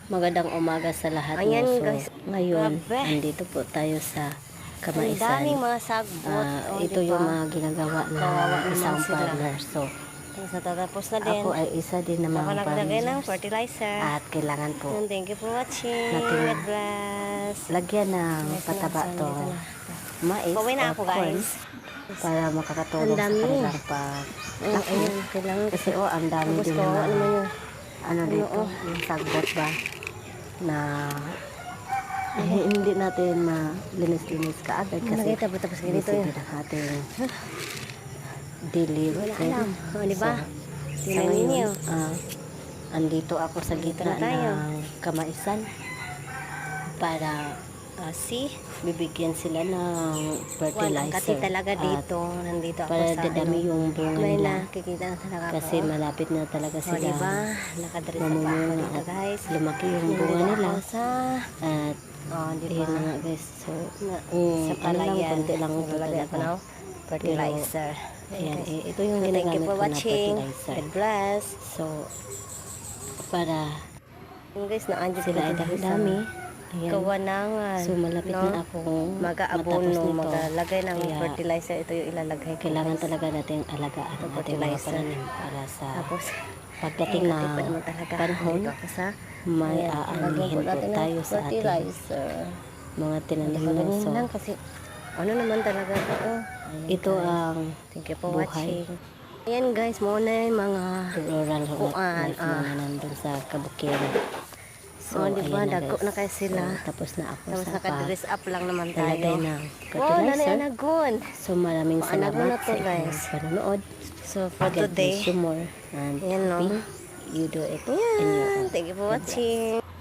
Magandang umaga sa lahat. Ayan, So, guys. ngayon, Grabe. andito po tayo sa Ang Kamaisan. daming mga sagbot. Ito diba? yung mga ginagawa Kawawa ng isang naman sila. farmer. So, Sa tatapos na din. ako ay isa din ng Ako mga naglagay ng farmers. fertilizer. At kailangan po And thank you for watching. natin God bless. lagyan ng Guys, pataba nasa- to dito na. mais Pauwi na or ako, corn guys. para makakatulong Ang sa dami. kanilang pag Ayun, kailangan. kasi ang dami Tapos din kawawa naman naman yun. ano dito, yung sagbot ba na hindi natin linis-linis kaagad kasi Nakita ba tapos ganito busy yun? din ang ating daily Wala routine. alam. Diba? So, Tingnan ngayon, ninyo. andito ako sa gitna na tayo. ng Kamaisan para See? bibigyan sila ng Ang kati fertilizer talaga at dito. Nandito ako para sa dadami yung bunga may nila nakikita na talaga ako. kasi malapit na talaga O, sila diba? Nakadress ako mamumunga dito, at guys. lumaki yung Nandito bunga nila ako sa at diba? yun na nga guys. So, Sa ano lang, palayan. konti lang ito Naglagay ako talaga. ng fertilizer. Ayan, guys. ito yung So, thank you ginagamit for ko na watching. fertilizer. God bless. So, para Yung guys, naandyan sila ay dami. Ayan. kawanangan. So, malapit no? na akong Mag-aabono, matapos nito. maglagay ng Kaya, fertilizer. Ito yung ilalagay ko. kailangan guys. talaga natin alagaan Ito, ang ating mga fertilizer. pananim para sa Tapos, pagdating na katipan naman talaga. panahon, Nandito ako sa may ayan, aanihin lagyan po natin ng tayo sa ating fertilizer. mga tinanim Diba, na. ganyan So, lang kasi ano naman talaga ito. Ayan, ito guys. ang Thank you for buhay. watching. Ayan guys, muna yung mga rural kuan, life na nandun sa kabukiran. So, diba, ayan na dagko guys. na kayo sila. So, tapos na ako Tapos sa naka-dress up lang naman tayo. paglalagay ng Wow, nanay fertilizer. anagon. So, maraming Paanag mo salamat na to, sa inyong guys. panonood. So for God today, bless you more and ayan no. happy you do it in your Ayan, own. thank you for God bless. watching.